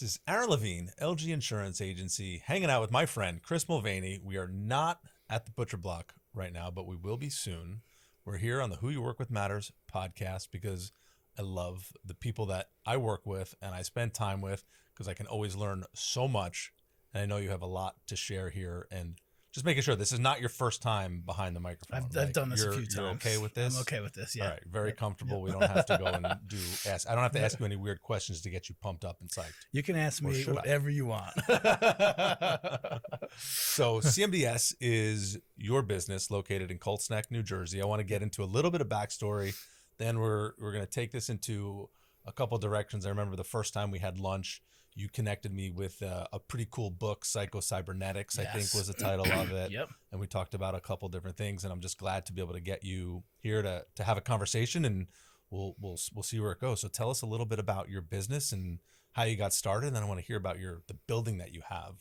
This is Aaron Levine, LG Insurance Agency, hanging out with my friend Chris Mulvaney. We are not at the Butcher Block right now, but we will be soon. We're here on the Who You Work With Matters podcast because I love the people that I work with and I spend time with because I can always learn so much. And I know you have a lot to share here. And just making sure this is not your first time behind the microphone. I've done this a few times. You're okay with this? I'm okay with this, yeah. All right, very comfortable. We don't have to go and I don't have to ask you any weird questions to get you pumped up and psyched. You can ask me whatever you want. So CMDS is your business located in Colts Neck, New Jersey. I want to get into a little bit of backstory. Then we're going to take this into a couple directions. I remember the first time we had lunch, you connected me with a pretty cool book, Psycho-Cybernetics, I think was the title of it. Yep. And we talked about a couple different things, and I'm just glad to be able to get you here to have a conversation, and we'll see where it goes. So tell us a little bit about your business and how you got started, and then I want to hear about the building that you have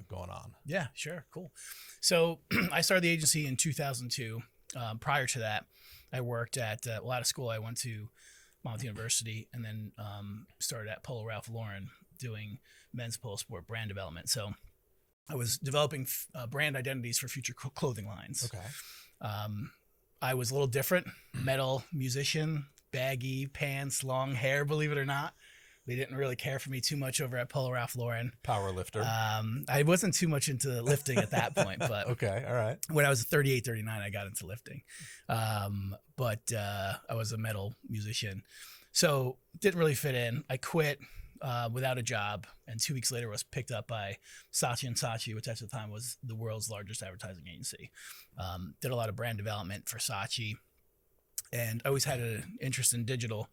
going on. Yeah, sure. Cool. So I started the agency in 2002. Prior to that, I worked at out of school. I went to Monmouth University and then started at Polo Ralph Lauren doing men's polo sport brand development. So I was developing brand identities for future clothing lines. Okay. I was a little different, metal musician, baggy pants, long hair, believe it or not. They didn't really care for me too much over at Polo Ralph Lauren. Power lifter. I wasn't too much into lifting at that point, but okay, all right. When I was 38, 39, I got into lifting. But I was a metal musician. So didn't really fit in. I quit without a job, and 2 weeks later was picked up by Saatchi & Saatchi, which at the time was the world's largest advertising agency. Did a lot of brand development for Saatchi, and I always had an interest in digital.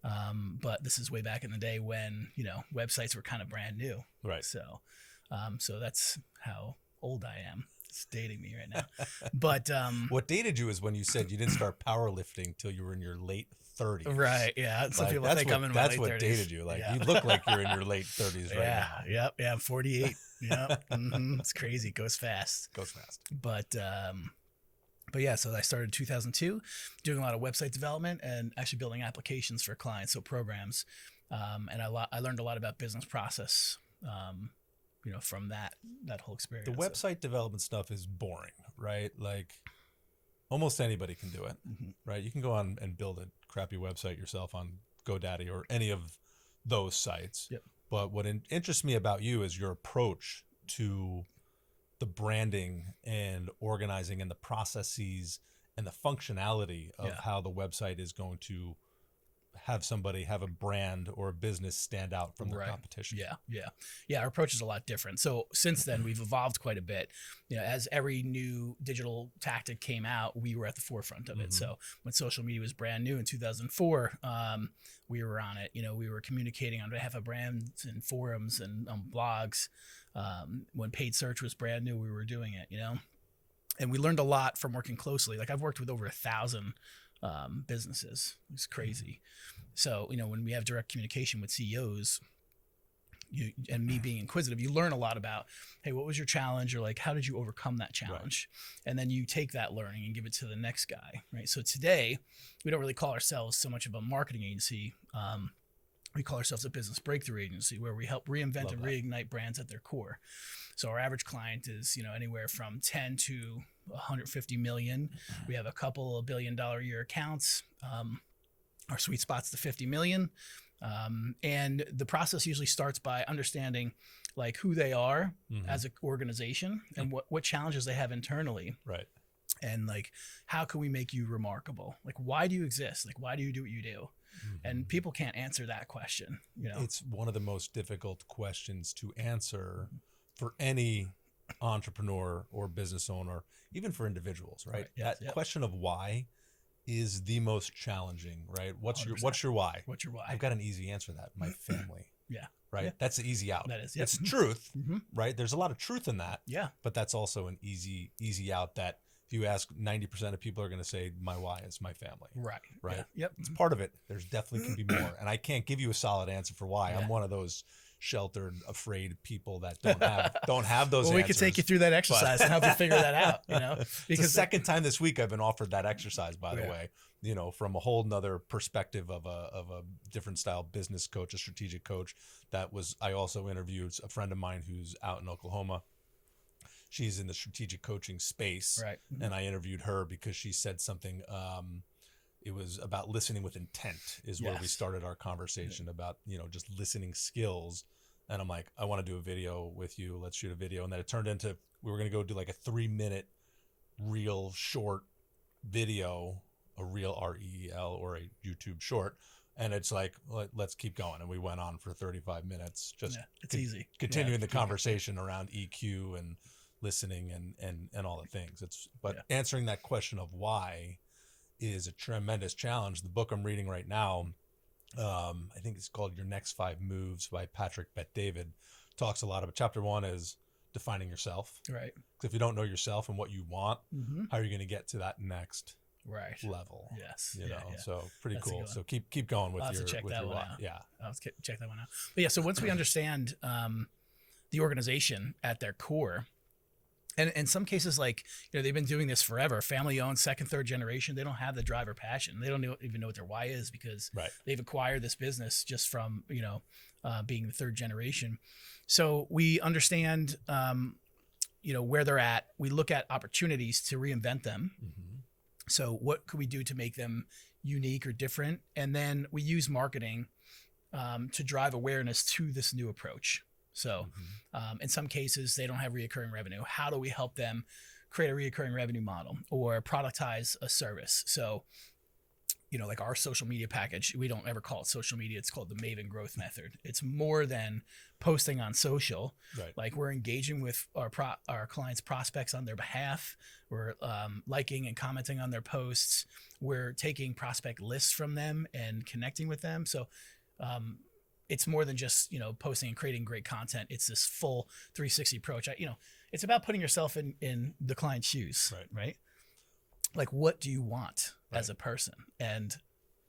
But this is way back in the day when, websites were kind of brand new. Right. So that's how old I am. It's dating me right now. But what dated you is when you said you didn't start powerlifting till you were in your late 30s. Right. Yeah. Some people think I'm in my late 30s. That's what dated you. You look like you're in your late 30s right now. Yep. Yeah. I'm 48. Yep. It's crazy. It goes fast. But yeah, so I started in 2002 doing a lot of website development and actually building applications for clients, so programs. And I learned a lot about business process, from that whole experience. The website development stuff is boring, right? Like almost anybody can do it, right? You can go on and build a crappy website yourself on GoDaddy or any of those sites. Yep. But what interests me about you is your approach to the branding and organizing and the processes and the functionality of how the website is going to have somebody have a brand or a business stand out from the competition. Yeah. Our approach is a lot different. So since then we've evolved quite a bit. As every new digital tactic came out, we were at the forefront of it. So when social media was brand new in 2004, we were on it. We were communicating on behalf of brands and forums and blogs. When paid search was brand new, we were doing it, and we learned a lot from working closely. Like I've worked with over 1,000 businesses. It's crazy. So, when we have direct communication with CEOs, and me being inquisitive, you learn a lot about, hey, what was your challenge? Or how did you overcome that challenge? Right. And then you take that learning and give it to the next guy, right? So today, we don't really call ourselves so much of a marketing agency. We call ourselves a business breakthrough agency where we help reinvent and reignite brands at their core. So our average client is, anywhere from 10 to 150 million. We have a couple of $1 billion a year accounts. Our sweet spot's the 50 million. And the process usually starts by understanding who they are as an organization and what challenges they have internally. Right. And how can we make you remarkable? Why do you exist? Why do you do what you do? And people can't answer that question. It's one of the most difficult questions to answer for any entrepreneur or business owner, even for individuals, right? That question of why is the most challenging, right? What's your why? What's your why? I've got an easy answer to that. My family. Yeah. Right. Yeah. That's the easy out. That is. It's truth, right? There's a lot of truth in that. Yeah. But that's also an easy out that if you ask 90% of people are going to say my why is my family. Right. Right. Yeah. Yep. It's part of it. There's definitely can be more. And I can't give you a solid answer for why. I'm one of those sheltered, afraid people that don't have those answers. We could take you through that exercise and help you figure that out, Because it's the second time this week I've been offered that exercise, by the way. from a whole nother perspective of a different style business coach, a strategic coach. I also interviewed a friend of mine who's out in Oklahoma. She's in the strategic coaching space. Right. And I interviewed her because she said something, it was about listening with intent is where we started our conversation about, just listening skills. And I'm like, I want to do a video with you. Let's shoot a video. And then it turned into, we were going to go do like a 3-minute real short video, a real REEL or a YouTube short. And it's like, let's keep going. And we went on for 35 minutes, just it's easy. Continuing the conversation around EQ and listening and all the things. Answering that question of why is a tremendous challenge. The book I'm reading right now, I think it's called Your Next 5 Moves by Patrick Bet-David, talks a lot about. Chapter 1 is defining yourself. Right. Because if you don't know yourself and what you want, how are you going to get to that next level? Yes. So pretty cool. So keep going with your check that one out. Yeah. I'll check that one out. But yeah, so once we understand the organization at their core, and in some cases, like, they've been doing this forever, family owned, second, third generation, they don't have the drive or passion. They don't even know what their why is, because they've acquired this business just from, being the third generation. So we understand, where they're at. We look at opportunities to reinvent them. So what could we do to make them unique or different? And then we use marketing to drive awareness to this new approach. So in some cases, they don't have reoccurring revenue. How do we help them create a reoccurring revenue model or productize a service? So, like our social media package, we don't ever call it social media. It's called the Maven Growth Method. It's more than posting on social. Right. Like, we're engaging with our clients' prospects on their behalf. We're liking and commenting on their posts. We're taking prospect lists from them and connecting with them. So, it's more than just, posting and creating great content. It's this full 360 approach. It's about putting yourself in the client's shoes, right? Like, what do you want as a person? And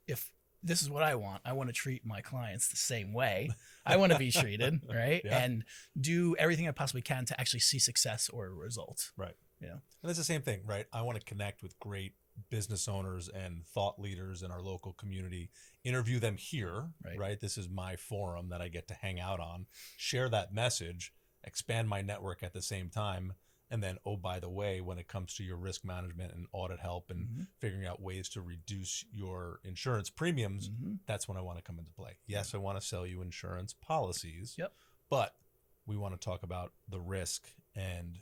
if this is what I want to treat my clients the same way. I want to be treated, right? And do everything I possibly can to actually see success or a result. Right. And it's the same thing, right? I want to connect with great business owners and thought leaders in our local community, interview them here, right? This is my forum that I get to hang out on, share that message, expand my network at the same time. And then, oh, by the way, when it comes to your risk management and audit help and figuring out ways to reduce your insurance premiums, that's when I want to come into play. Yes, I want to sell you insurance policies, but we want to talk about the risk and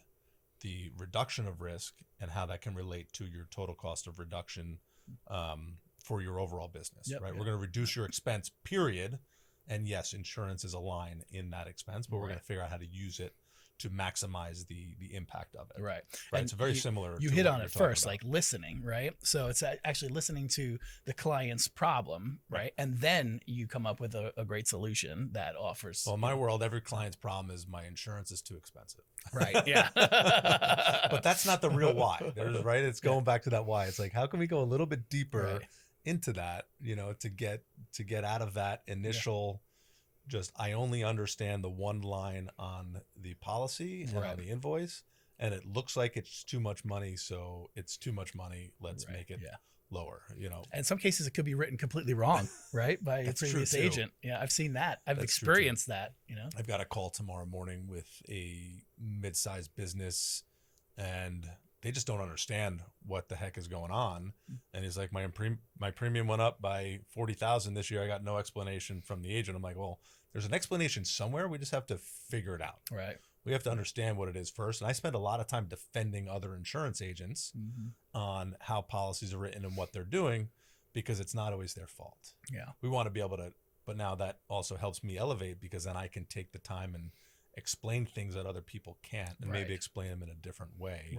the reduction of risk and how that can relate to your total cost of reduction for your overall business, right? We're going to reduce your expense, period. And yes, insurance is a line in that expense, but we're going to figure out how to use it to maximize the impact of it. Right. And it's very similar. You hit on it first, like listening, right? So it's actually listening to the client's problem, right? And then you come up with a great solution that offers. Well, in my world, every client's problem is my insurance is too expensive. Right. Yeah. But that's not the real why, right? It's going back to that why. It's like, how can we go a little bit deeper into that, to get out of that initial just, I only understand the one line on the policy and on the invoice, and it looks like it's too much money, so it's too much money. Let's make it lower, And in some cases, it could be written completely wrong, right, by a previous agent. Yeah, I've seen that. I've experienced that. I've got a call tomorrow morning with a mid-sized business, and they just don't understand what the heck is going on. And he's like, my premium went up by $40,000 this year. I got no explanation from the agent. I'm like, well, there's an explanation somewhere. We just have to figure it out. Right. We have to understand what it is first. And I spend a lot of time defending other insurance agents on how policies are written and what they're doing, because it's not always their fault. Yeah. We want to be able to, but now that also helps me elevate, because then I can take the time and explain things that other people can't, and maybe explain them in a different way,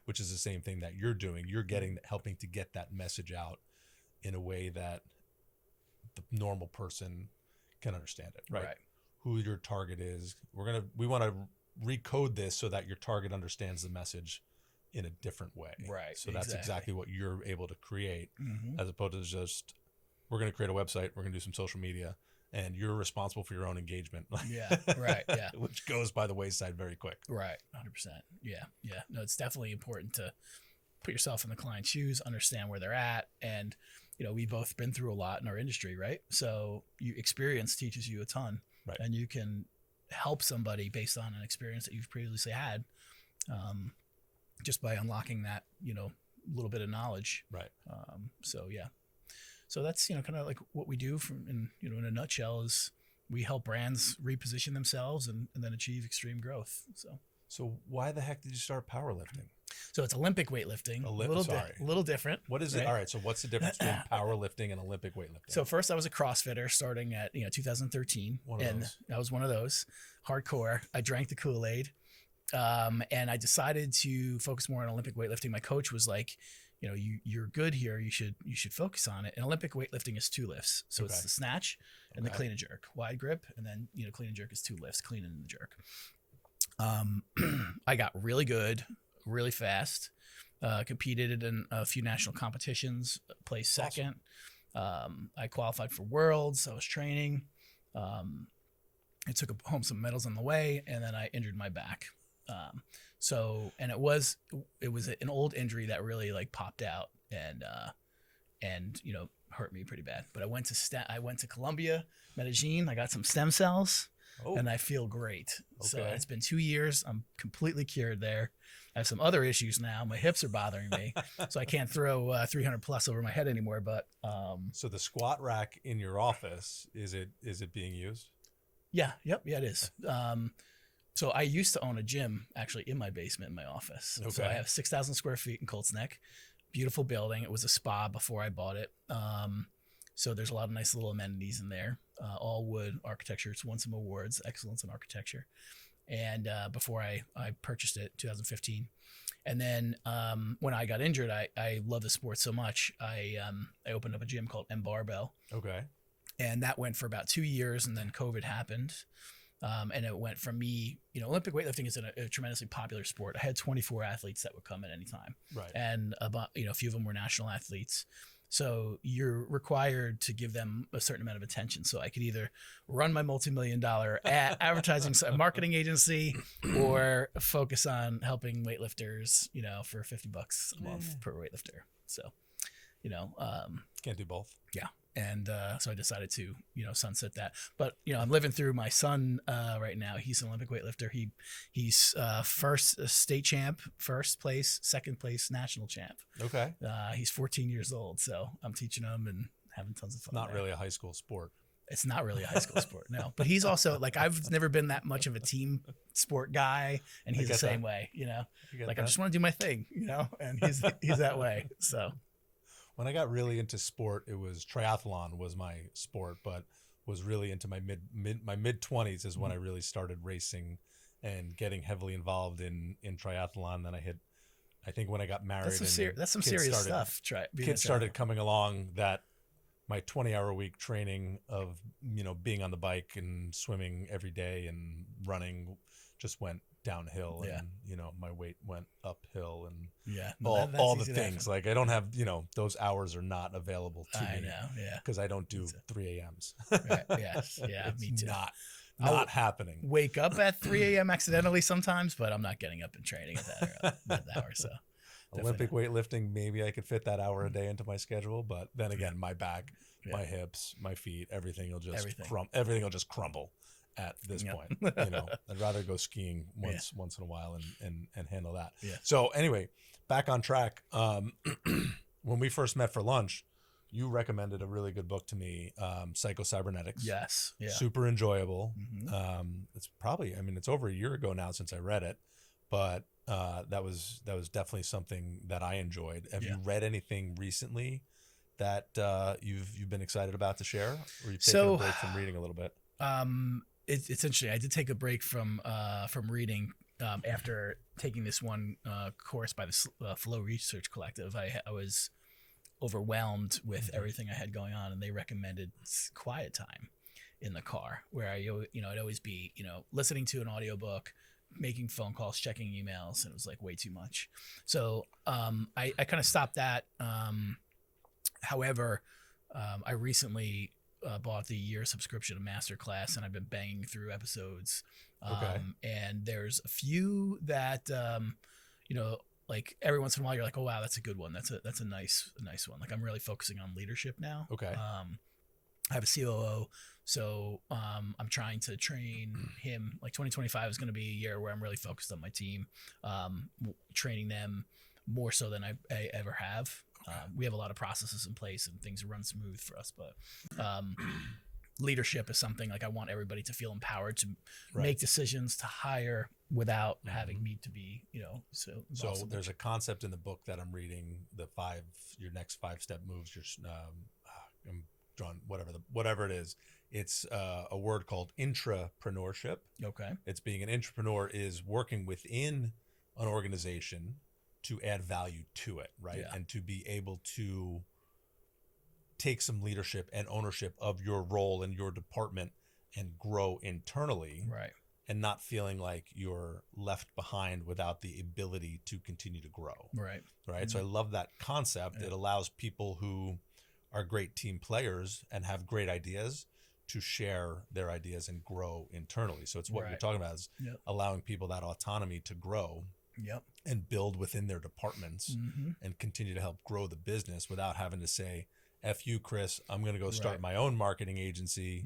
which is the same thing that you're doing. You're helping to get that message out in a way that the normal person can understand it, right? Who your target is. We want to recode this so that your target understands the message in a different way. Right. So that's exactly what you're able to create, as opposed to just, we're going to create a website, we're going to do some social media, and you're responsible for your own engagement. Which goes by the wayside very quick. Right. 100%. Yeah. No, it's definitely important to put yourself in the client's shoes, understand where they're at. And, we've both been through a lot in our industry, right? So experience teaches you a ton, Right. and you can help somebody based on an experience that you've previously had, just by unlocking that, little bit of knowledge. Right. So that's, kind of like what we do in a nutshell is we help brands reposition themselves and then achieve extreme growth. So why the heck did you start powerlifting? So it's Olympic weightlifting, a little different. What is it? Right? All right. So what's the difference between powerlifting and Olympic weightlifting? So first I was a CrossFitter starting at, 2013. I was one of those hardcore. I drank the Kool-Aid. And I decided to focus more on Olympic weightlifting. My coach was like, you're good here. You should focus on it. And Olympic weightlifting is 2 lifts. So it's the snatch and the clean and jerk, wide grip. And then, clean and jerk is 2 lifts, clean and the jerk. I got really good, really fast, competed in a few national competitions, placed second. Awesome. I qualified for worlds. I was training. I took home some medals on the way, and then I injured my back. And it was an old injury that really like popped out and hurt me pretty bad. But I went to Colombia, Medellin. I got some stem cells, and I feel great. Okay. So it's been 2 years. I'm completely cured there. I have some other issues now. My hips are bothering me, so I can't throw 300 plus over my head anymore. But so the squat rack in your office, is it being used? Yeah. Yep. Yeah, it is. So I used to own a gym actually in my basement in my office. Okay. So I have 6,000 square feet in Colts Neck, beautiful building. It was a spa before I bought it. So there's a lot of nice little amenities in there, all wood architecture. It's won some awards, excellence in architecture. And before I purchased it, 2015. And then when I got injured, I love the sport so much. I opened up a gym called M Barbell. Okay. And that went for about 2 years, and then COVID happened. And it went from me, Olympic weightlifting is a tremendously popular sport. I had 24 athletes that would come at any time. Right. And about, a few of them were national athletes. So you're required to give them a certain amount of attention. So I could either run my multi-million-dollar advertising marketing agency or focus on helping weightlifters, for $50 a month per weightlifter. So, can't do both. Yeah. And so I decided to, sunset that. But, I'm living through my son right now. He's an Olympic weightlifter. He's first state champ, first place, second place national champ. Okay. He's 14 years old. So I'm teaching him and having tons of fun. Not really a high school sport. It's not really a high school sport, no. But he's also I've never been that much of a team sport guy, and he's the same way, I just want to do my thing, and he's that way. So. When I got really into sport, it was triathlon was my sport, but was really into my mid 20s is when I really started racing and getting heavily involved in triathlon. Then I think when I got married, that's some serious stuff. Kids started coming along that my 20-hour-a-week training of, being on the bike and swimming every day and running just went downhill, and my weight went uphill, and all the things. Like I don't have, those hours are not available to me. I know, because I don't do 3 a.m.s. Right. Yes, yeah, me too. Not happening. Wake up at 3 a.m. accidentally sometimes, but I'm not getting up and training at that hour. So Olympic weightlifting, maybe I could fit that hour a day into my schedule, but then again, my back, my hips, my feet, everything will just crumble at this point. I'd rather go skiing once in a while and handle that. Yeah. So anyway, back on track. When we first met for lunch, you recommended a really good book to me, Psycho-Cybernetics. Yes. Yeah. Super enjoyable. Mm-hmm. It's over a year ago now since I read it, but that was definitely something that I enjoyed. Have you read anything recently that you've been excited about to share, or you've taken a break from reading a little bit? It's interesting. I did take a break from reading after taking this one course by the Flow Research Collective. I was overwhelmed with everything I had going on, and they recommended quiet time in the car, where I'd always be listening to an audiobook, making phone calls, checking emails, and it was like way too much. So I kind of stopped that. However, I recently bought the year subscription to Masterclass, and I've been banging through episodes. And there's a few that, like every once in a while you're like, oh wow, that's a good one. That's a nice one. Like I'm really focusing on leadership now. Okay. I have a COO, so I'm trying to train him. Like 2025 is going to be a year where I'm really focused on my team, training them more so than I ever have. We have a lot of processes in place and things run smooth for us, but leadership is something like I want everybody to feel empowered to make decisions, to hire without having me to be, so there's a concept in the book that I'm reading, your next 5-step moves. I'm drawing whatever it is. It's a word called intrapreneurship. Okay. It's being an intrapreneur is working within an organization to add value to it, right? Yeah. And to be able to take some leadership and ownership of your role in your department and grow internally, right? And not feeling like you're left behind without the ability to continue to grow, right? Mm-hmm. So I love that concept. Yeah. It allows people who are great team players and have great ideas to share their ideas and grow internally. So it's what you're talking about is allowing people that autonomy to grow and build within their departments and continue to help grow the business without having to say, F you, Chris, I'm going to go start my own marketing agency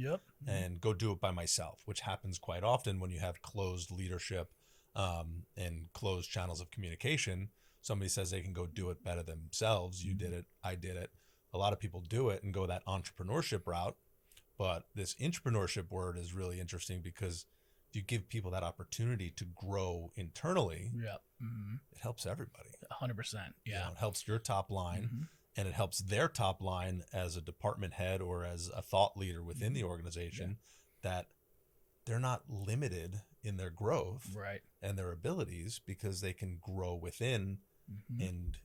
and go do it by myself, which happens quite often when you have closed leadership and closed channels of communication. Somebody says they can go do it better themselves. You did it. I did it. A lot of people do it and go that entrepreneurship route. But this entrepreneurship word is really interesting because if you give people that opportunity to grow internally, it helps everybody. 100%. Yeah. It helps your top line. And it helps their top line as a department head or as a thought leader within the organization that they're not limited in their growth and their abilities because they can grow within and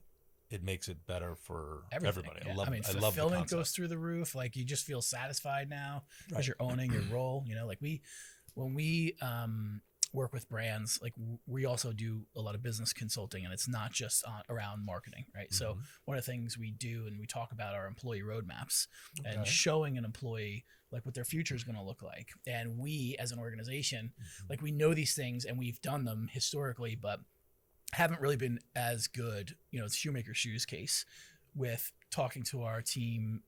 it makes it better for everybody. Yeah. I love fulfillment goes through the roof. Like you just feel satisfied now because you're owning your role. Like when we work with brands, like we also do a lot of business consulting, and it's not just around marketing, right? So one of the things we do and we talk about are employee roadmaps and showing an employee like what their future is going to look like. And we as an organization, like we know these things and we've done them historically, but haven't really been as good, it's shoemaker shoes case with talking to our team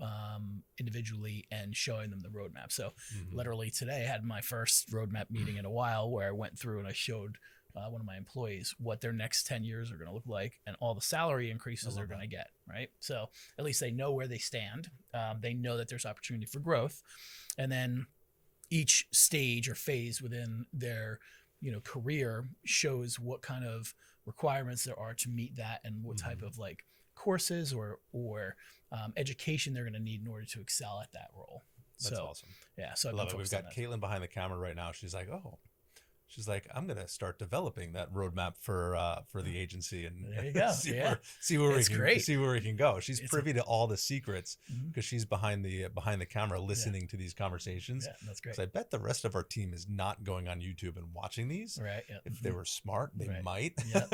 individually and showing them the roadmap. So literally today I had my first roadmap meeting in a while where I went through and I showed one of my employees what their next 10 years are going to look like and all the salary increases they're going to get, right? So at least they know where they stand. They know that there's opportunity for growth. And then each stage or phase within their career shows what kind of requirements there are to meet that and what type of like courses or education they're going to need in order to excel at that role. That's awesome. Yeah. So I love it. We've got Caitlin behind the camera right now. She's like, I'm going to start developing that roadmap for the agency and there you go. see where we can go. She's privy to all the secrets because she's behind the camera listening to these conversations. Yeah, that's great. So I bet the rest of our team is not going on YouTube and watching these. Right. Yeah. If they were smart, they might. Yeah.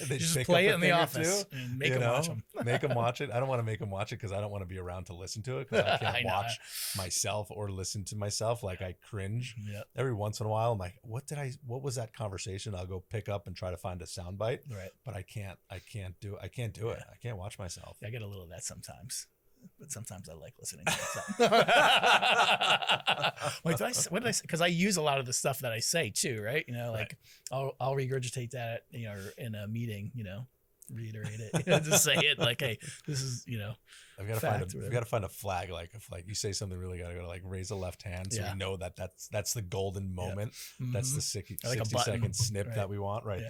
They just play it in the office and make them watch them. Make them watch it. I don't want to make them watch it because I don't want to be around to listen to it because I can't watch myself or listen to myself. Like I cringe every once in a while. I'm like, what was that conversation? I'll go pick up and try to find a soundbite. Right. But I can't do it. I can't watch myself. I get a little of that sometimes. But sometimes I like listening to myself. Wait, what did I say? Because I use a lot of the stuff that I say too, right? Like I'll regurgitate that, in a meeting, reiterate it, just say it like, hey, this is, I've got to find a flag. Like if you say something really got to go to like raise a left hand. So we know that's the golden moment. That's the 60-second snip that we want, right?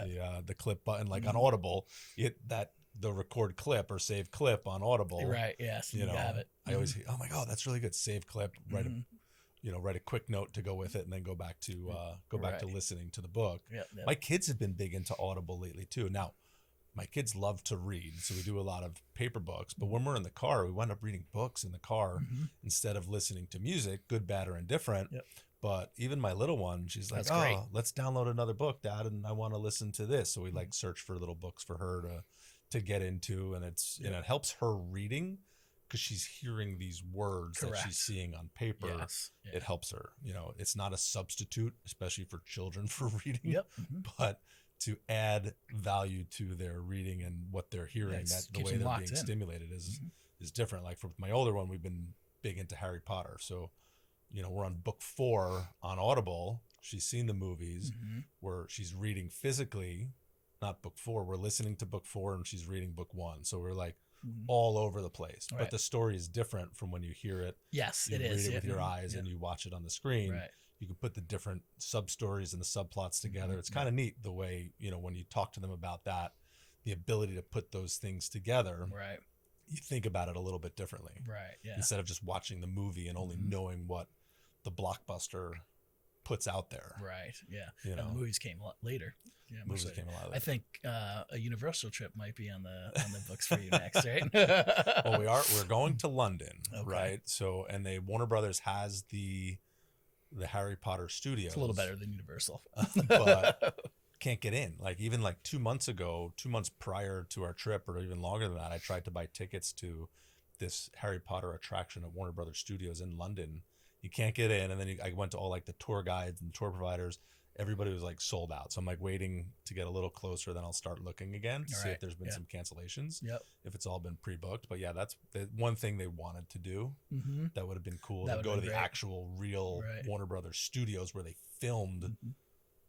The clip button, like on Audible, the record clip or save clip on Audible. Right. Yes. You have it. I always, oh my God, that's really good. Save clip, write a quick note to go with it and then go back to listening to the book. Yep. My kids have been big into Audible lately too. Now, my kids love to read, so we do a lot of paper books. But when we're in the car, we wind up reading books in the car instead of listening to music, good, bad, or indifferent. Yep. But even my little one, she's like, let's download another book, Dad, and I want to listen to this. So we search for little books for her to get into, and it helps her reading because she's hearing these words Correct. that she's seeing on paper. Yes. Yeah. It helps her. You know, it's not a substitute, especially for children, for reading. Yep. But to add value to their reading and what they're hearing, that the way they're being stimulated is different. Like for my older one, we've been big into Harry Potter. So, you know, we're on book 4 on Audible. She's seen the movies where she's reading physically, not book 4. We're listening to book 4 and she's reading book 1. So we're like all over the place. Right. But the story is different from when you hear it. Yes, you it read is. it with your eyes and you watch it on the screen. Right. You can put the different sub-stories and the subplots together. It's kind of neat the way, you know, when you talk to them about that, the ability to put those things together. Right. You think about it a little bit differently. Right. Yeah. Instead of just watching the movie and only knowing what the blockbuster puts out there. Right. Yeah. You know, and the movies came a lot later. Yeah, movies came a lot later. I think a Universal trip might be on the books for you next, right? Well, we're going to London, right? So, and Warner Brothers has the Harry Potter studios. It's a little better than Universal, but can't get in. Like even like 2 months ago, 2 months prior to our trip, or even longer than that, I tried to buy tickets to this Harry Potter attraction at Warner Brothers Studios in London. You can't get in, and then I went to all like the tour guides and tour providers. Everybody was like sold out. So I'm like waiting to get a little closer, then I'll start looking again to see if there's been some cancellations. Yep. If it's all been pre-booked. But yeah, that's the one thing they wanted to do. That would have been cool, to go to the actual real Warner Brothers Studios where they filmed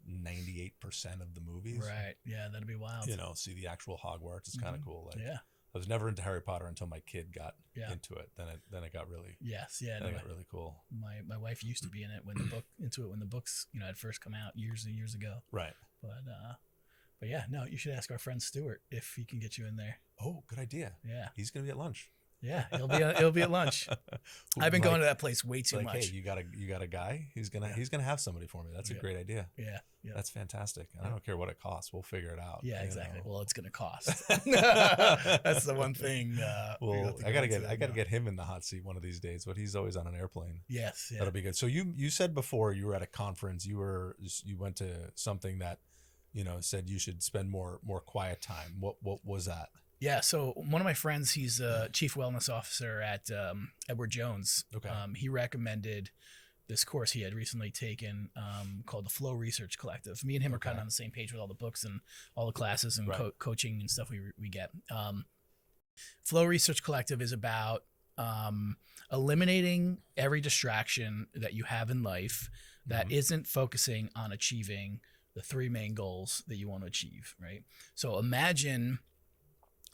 98% of the movies. Right. Yeah, that'd be wild. You know, see the actual Hogwarts. It's kind of cool. Like, yeah. I was never into Harry Potter until my kid got into it. Then it got really it got really cool. My wife used to be in it when the books had first come out years and years ago. Right. But yeah, no, you should ask our friend Stuart if he can get you in there. Oh, good idea. Yeah. He's gonna be at lunch. Yeah, he'll be at lunch. I've been going to that place way too much. Hey, you got a guy? He's gonna have somebody for me. That's a great idea. Yeah. That's fantastic. I don't care what it costs. We'll figure it out. Yeah, exactly. Well, it's gonna cost. That's the one thing. Well, I gotta get him in the hot seat one of these days. But he's always on an airplane. Yes. Yeah. That'll be good. So you said before you were at a conference. You went to something that, said you should spend more quiet time. What was that? Yeah, so one of my friends, he's a chief wellness officer at Edward Jones. Okay. He recommended this course he had recently taken called the Flow Research Collective. Me and him are kind of on the same page with all the books and all the classes and coaching and stuff we get. Flow Research Collective is about eliminating every distraction that you have in life that isn't focusing on achieving the 3 main goals that you want to achieve, right? So imagine,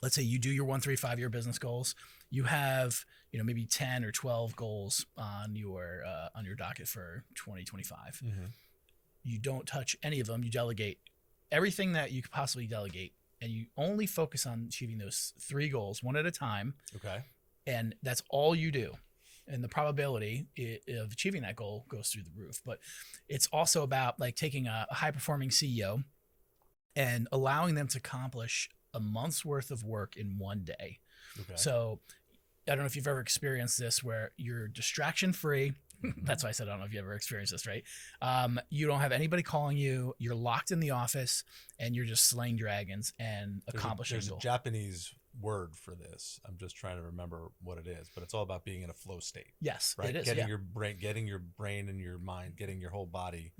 let's say you do your 1, 3, 5 year business goals. You have, maybe 10 or 12 goals on your docket for 2025. You don't touch any of them. You delegate everything that you could possibly delegate, and you only focus on achieving those 3 goals one at a time. Okay. And that's all you do. And the probability of achieving that goal goes through the roof. But it's also about like taking a high performing CEO and allowing them to accomplish a month's worth of work in one day. Okay. So I don't know if you've ever experienced this where you're distraction free. That's why I said I don't know if you ever experienced this, right? You don't have anybody calling you. You're locked in the office and you're just slaying dragons and accomplishing There's a Japanese word for this. I'm just trying to remember what it is, but it's all about being in a flow state. Yes, right? It is. Getting your brain and your mind, getting your whole body,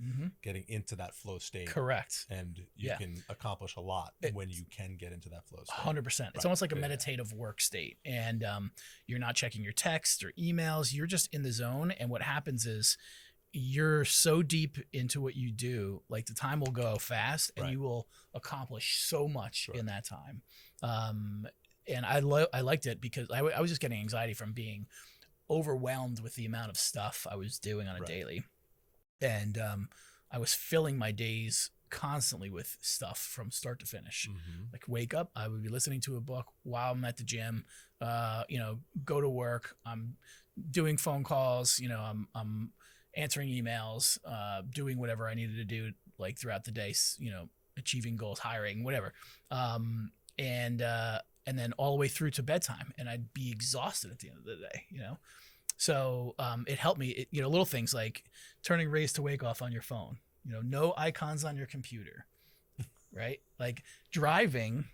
getting into that flow state. Correct. And you can accomplish a lot when you can get into that flow state. 100%. It's almost like a meditative work state, and you're not checking your texts or emails. You're just in the zone, and what happens is you're so deep into what you do, like the time will go fast, and you will accomplish so much in that time. And I liked it because I was just getting anxiety from being overwhelmed with the amount of stuff I was doing on a daily. And I was filling my days constantly with stuff from start to finish. Like wake up, I would be listening to a book while I'm at the gym, go to work, I'm doing phone calls, I'm answering emails, doing whatever I needed to do like throughout the day, achieving goals, hiring, whatever. And then all the way through to bedtime, and I'd be exhausted at the end of the day, So it helped me, little things like turning raise to wake off on your phone, no icons on your computer, right? Like driving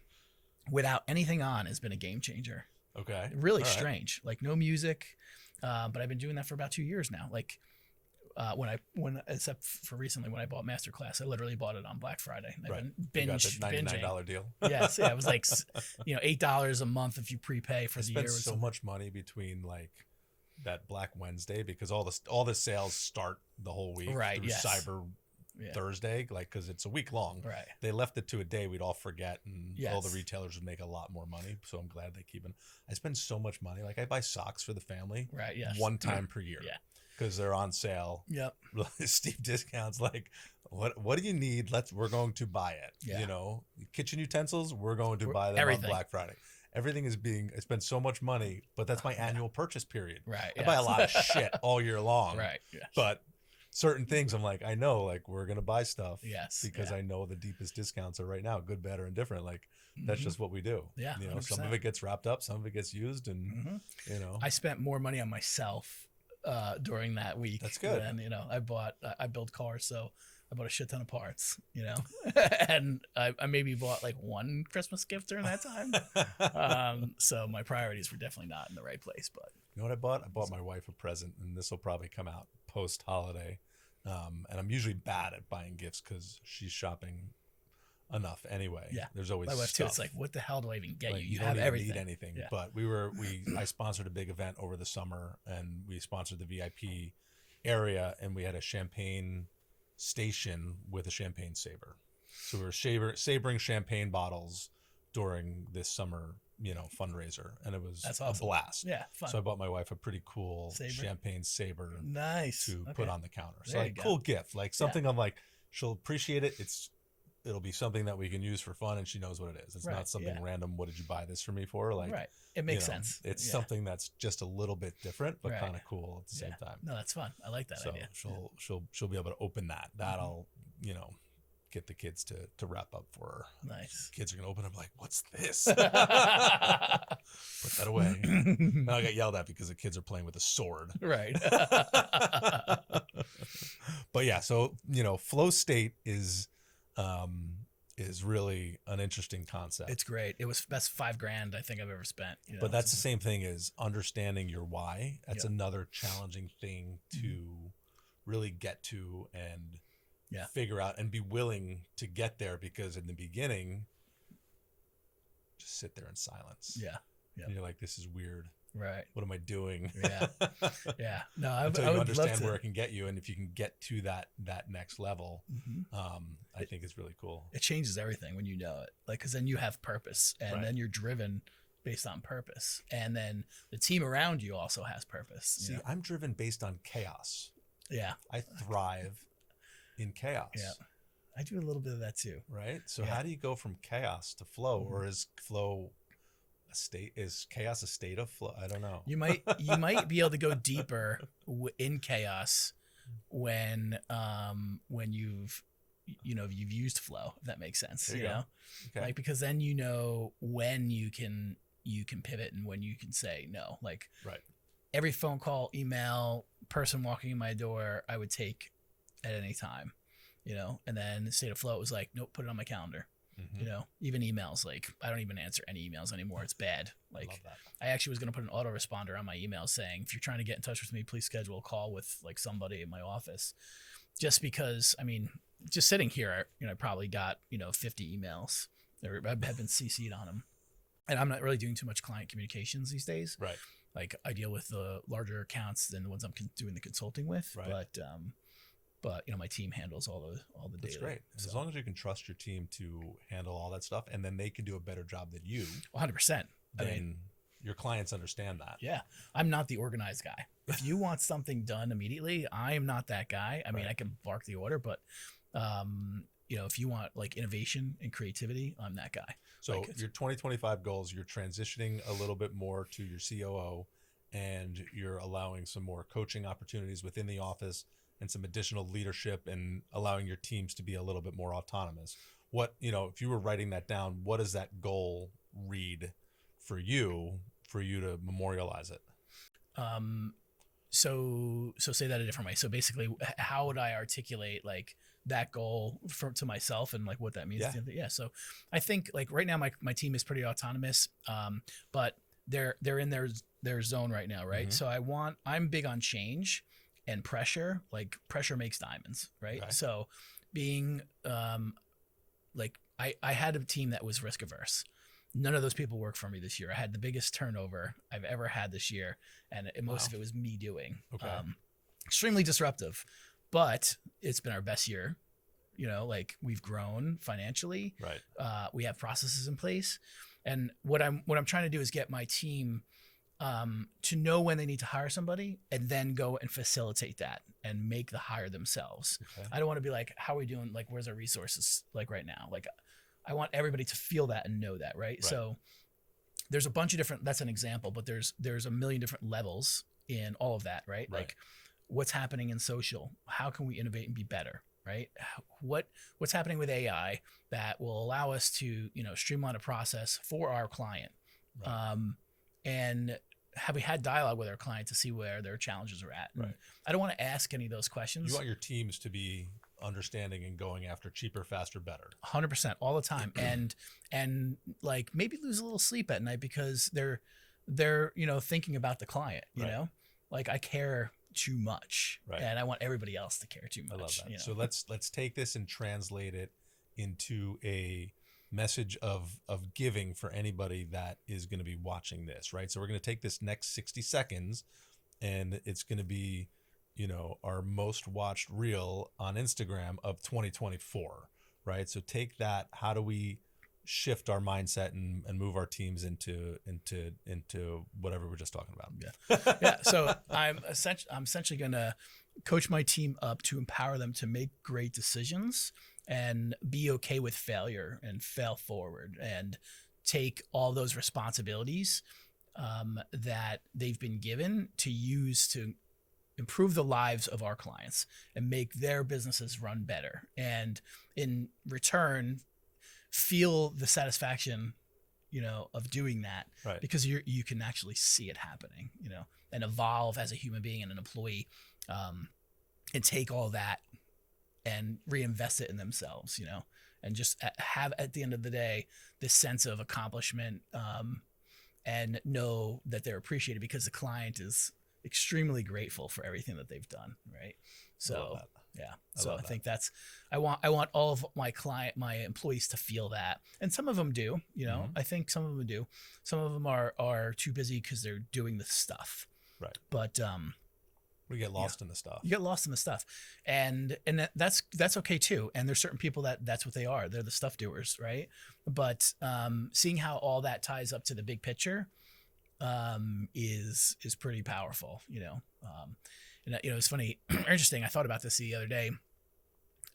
without anything on has been a game changer Okay. Really All right. strange. Like no music. But I've been doing that for about 2 years now. Like except for recently when I bought Masterclass, I literally bought it on Black Friday. I've Right. been You got the $99 binging. deal. Yes, yeah, it was like $8 a month if you prepay for I the spent year. so much money between like that Black Wednesday because all the sales start the whole week Right, through yes. Cyber Thursday, like because it's a week long. Right. They left it to a day we'd all forget, and all the Yes. retailers would make a lot more money. So I'm glad they keep it. I spend so much money. Like I buy socks for the family, Right. Yes. one time per year. Yeah. Because they're on sale. Yep. Steep discounts. Like, what do you need? We're going to buy it. Yeah. You know, kitchen utensils. We're going to buy them everything. on Black Friday. Everything is I spend so much money, but that's my annual purchase period. Right. I buy a lot of shit all year long. Right. Yeah. But certain things, I'm like, I know, like we're gonna buy stuff. Yes. Because I know the deepest discounts are right now, good, better, and different. Like that's just what we do. Yeah. You know, 100%. some of it gets wrapped up, some of it gets used, and you know, I spent more money on myself during that week. That's good. And I build cars, so I bought a shit ton of parts, and I maybe bought like one Christmas gift during that time. So my priorities were definitely not in the right place. But you know what I bought? I bought my wife a present, and this will probably come out post holiday. And I'm usually bad at buying gifts because she's shopping enough anyway. Yeah, there's always my wife stuff. too. It's like, what the hell do I even get Like, you? you have don't even everything. need anything. Yeah. But I sponsored a big event over the summer, and we sponsored the VIP area, and we had a champagne station with a champagne saber. So we were sabering champagne bottles during this summer, fundraiser, and it was That's awesome. a blast. Yeah, fun. So I bought my wife a pretty cool Saber? champagne saber Nice. to put on the counter. So There like you go. cool gift, like something I'm like, she'll appreciate it. It'll be something that we can use for fun, and she knows what it is. It's Right, not something random. What did you buy this for me for? Like, Right. It makes sense. It's Yeah. something that's just a little bit different, but Right. kind of cool at the same time. No, that's fun. I like that So idea. she'll be able to open that. That'll get the kids to wrap up for her. Nice. Kids are gonna open up like, what's this? Put that away. Now I got yelled at because the kids are playing with a sword. Right. But yeah, so flow state is really an interesting concept. It's great. That's $5,000 I think I've ever spent. But that's the same thing as understanding your why. That's Yeah. another challenging thing to really get to and Yeah. figure out and be willing to get there, because in the beginning, just sit there in silence. Yeah. And you're like, this is weird. Right. What am I doing? Yeah. Yeah. No, I Until would you love understand to. where it can get you, and if you can get to that next level, Mhm. I think it's really cool. It changes everything when you know it. Like, because then you have purpose, and Right. then you're driven based on purpose, and then the team around you also has purpose. you See, know? I'm driven based on chaos. Yeah. I thrive in chaos. Yeah. I do a little bit of that too. Right. So Yeah. how do you go from chaos to flow, Mhm. or is flow a state? Is chaos a state of flow? I don't know. You might be able to go deeper in chaos when you've used flow, if that makes sense. There you You go. know, Okay. like, because then you know when you can pivot and when you can say no. Like, Right. every phone call, email, person walking in my door, I would take at any time, and then the state of flow was like, nope, put it on my calendar. Mhm. Even emails, like, I don't even answer any emails anymore. It's bad. Like, Love that. I actually was going to put an autoresponder on my email saying, if you're trying to get in touch with me, please schedule a call with like somebody in my office. Just because, just sitting here, I probably got, 50 emails, or have been CC'd on them. And I'm not really doing too much client communications these days. Right. Like, I deal with the larger accounts than the ones I'm doing the consulting with. Right. But my team handles all the That's daily. great. As long as you can trust your team to handle all that stuff, and then they can do a better job than you, 100%. then your clients understand that. Yeah, I'm not the organized guy. If you want something done immediately, I am not that guy. Right. I can bark the order, but if you want like innovation and creativity, I'm that guy. So Like, your 2025 goals, you're transitioning a little bit more to your COO, and you're allowing some more coaching opportunities within the office and some additional leadership, and allowing your teams to be a little bit more autonomous. What, if you were writing that down, what does that goal read for you to memorialize it? So say that a different way. So basically, how would I articulate like that goal to myself and like what that means? Yeah. Yeah. So I think like right now my team is pretty autonomous, but they're in their zone right now, right? So I'm big on change and pressure. Like pressure makes diamonds, right? Okay. So being like I had a team that was risk averse. None of those people worked for me this year. I had the biggest turnover I've ever had this year, and most of it was me doing. Okay. Extremely disruptive, but it's been our best year. You know, like we've grown financially. Right. We have processes in place, and what I'm trying to do is get my team to know when they need to hire somebody, and then go and facilitate that and make the hire themselves. Okay. I don't want to be like, how are we doing? Like, where's our resources? Like right now, like I want everybody to feel that and know that, right? So there's a bunch of different, that's an example, but there's a million different levels in all of that, right? Like what's happening in social, how can we innovate and be better, right? What's happening with AI that will allow us to, streamline a process for our client. Right. And have we had dialogue with our client to see where their challenges are at? Right. I don't want to ask any of those questions. You want your teams to be understanding and going after cheaper, faster, better. 100% all the time. and like maybe lose a little sleep at night because they're thinking about the client, you know, like I care too much and I want everybody else to care too much. I love that. So let's take this and translate it into a message of giving for anybody that is going to be watching this, right? So we're going to take this next 60 seconds and it's going to be, our most watched reel on Instagram of 2024, right? So take that. How do we shift our mindset and move our teams into whatever we're just talking about? Yeah. So I'm essentially going to coach my team up to empower them to make great decisions and be okay with failure and fail forward and take all those responsibilities that they've been given to use to improve the lives of our clients and make their businesses run better. And in return, feel the satisfaction, of doing that because you can actually see it happening, and evolve as a human being and an employee, and take all that and reinvest it in themselves, and just have at the end of the day this sense of accomplishment, and know that they're appreciated because the client is extremely grateful for everything that they've done, right? So I think that's I want all of my employees to feel that, and some of them do, I think some of them do. Some of them are too busy because they're doing the stuff, right? But we get lost in the stuff. You get lost in the stuff, and that's okay too. And there's certain people that's what they are. They're the stuff doers, right? But seeing how all that ties up to the big picture is pretty powerful, and it's funny, interesting. I thought about this the other day.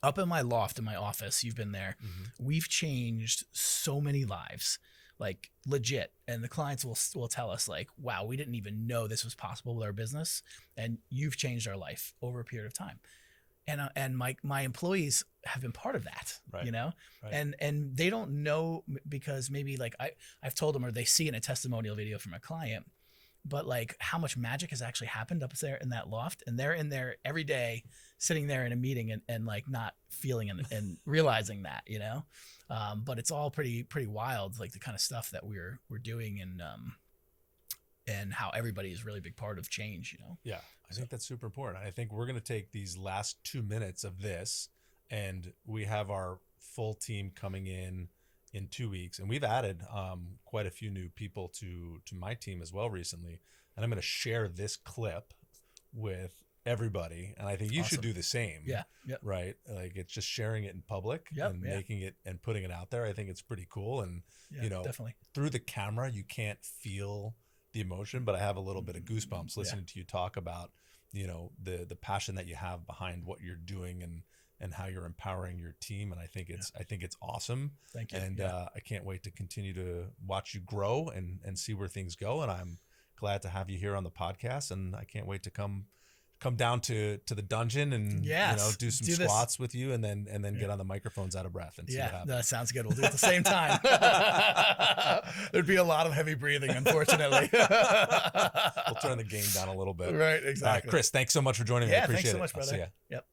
Up in my loft in my office, you've been there. We've changed so many lives, like legit. And the clients will tell us like, wow, we didn't even know this was possible with our business. And you've changed our life over a period of time. And my employees have been part of that, and they don't know because maybe like I've told them, or they see in a testimonial video from a client, but like how much magic has actually happened up there in that loft. And they're in there every day, sitting there in a meeting and like not feeling and realizing that, but it's all pretty wild, like the kind of stuff that we're doing and how everybody is really a big part of change, Yeah, I think that's super important. I think we're going to take these last 2 minutes of this, and we have our full team coming in 2 weeks, and we've added quite a few new people to my team as well recently. And I'm going to share this clip with everybody, and I think you should do the same. Yeah. Yep. Right. Like it's just sharing it in public and making it and putting it out there. I think it's pretty cool. And definitely through the camera, you can't feel the emotion, but I have a little bit of goosebumps listening to you talk about, the passion that you have behind what you're doing and how you're empowering your team. And I think it's awesome. Thank you. And I can't wait to continue to watch you grow and see where things go. And I'm glad to have you here on the podcast, and I can't wait to come down to the dungeon and do some squats with you and then get on the microphones out of breath and see what happens. That sounds good. We'll do it at the same time. There'd be a lot of heavy breathing, unfortunately. We'll turn the game down a little bit. Right, exactly. Chris, thanks so much for joining me. I appreciate it. Thanks so much, brother. I'll see ya. Yep.